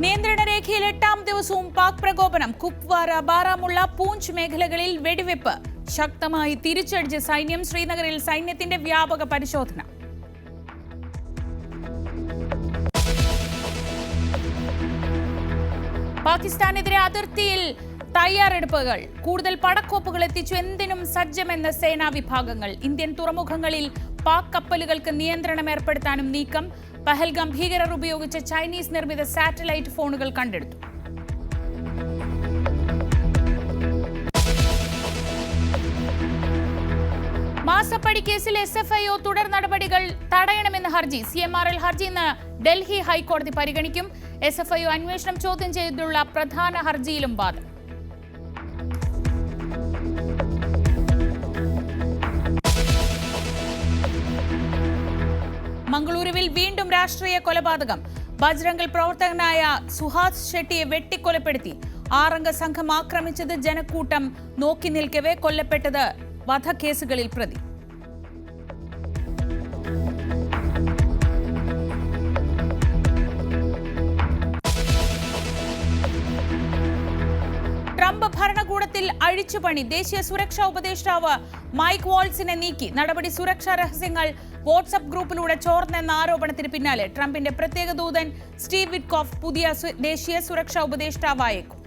നിയന്ത്രണ രേഖയിൽ 8ാം ദിവസവും പാക് പ്രകോപനം. കുപ്വാര, ബാരാമുള്ള, പൂഞ്ച് മേഖലകളിൽ വെടിവെപ്പ്. ശക്തമായി തിരിച്ചടിച്ച് സൈന്യം. ശ്രീനഗറിൽ സൈന്യത്തിന്റെ വ്യാപക പരിശോധന. പാകിസ്ഥാനെതിരെ അതിർത്തിയിൽ തയ്യാറെടുപ്പുകൾ. കൂടുതൽ പടക്കോപ്പുകൾ എത്തിച്ചു. എന്തിനും സജ്ജമെന്ന് സേനാ വിഭാഗങ്ങൾ. ഇന്ത്യൻ തുറമുഖങ്ങളിൽ പാക് കപ്പലുകൾക്ക് നിയന്ത്രണം ഏർപ്പെടുത്താനും നീക്കം. പഹൽഗാം ഭീകരർ ഉപയോഗിച്ച ചൈനീസ് നിർമ്മിത സാറ്റലൈറ്റ് ഫോണുകൾ കണ്ടെടുത്തു. മാസപ്പടി കേസിൽ SFIO തുടർ നടപടികൾ തടയണമെന്ന് ഹർജി. CMRL ഹർജി ഇന്ന് ഡൽഹി ഹൈക്കോടതി പരിഗണിക്കും. SFIO അന്വേഷണം ചോദ്യം ചെയ്തുള്ള പ്രധാന ഹർജിയിലും വാദം. മംഗളൂരുവിൽ വീണ്ടും രാഷ്ട്രീയ കൊലപാതകം. ബജ്രംഗൽ പ്രവർത്തകനായ സുഹാസ് ഷെട്ടിയെ വെട്ടിക്കൊലപ്പെടുത്തി. 6-അംഗ സംഘം ആക്രമിച്ചത് ജനക്കൂട്ടം നോക്കി നിൽക്കവേ. കൊല്ലപ്പെട്ടത് വധക്കേസുകളിൽ പ്രതി. ട്രംപ് ഭരണകൂടത്തിൽ അഴിച്ചുപണി. ദേശീയ സുരക്ഷാ ഉപദേഷ്ടാവ് മൈക്ക് വാൾസിനെ നീക്കി. നടപടി സുരക്ഷാ രഹസ്യങ്ങൾ വാട്സ്ആപ്പ് ഗ്രൂപ്പിലൂടെ ചോർന്നെന്ന ആരോപണത്തിന് പിന്നാലെ ട്രംപിന്റെ പ്രത്യേക ദൂതൻ സ്റ്റീവ് വിറ്റ്കോഫ് പുതിയ ദേശീയ സുരക്ഷാ ഉപദേഷ്ടാവായേക്കും.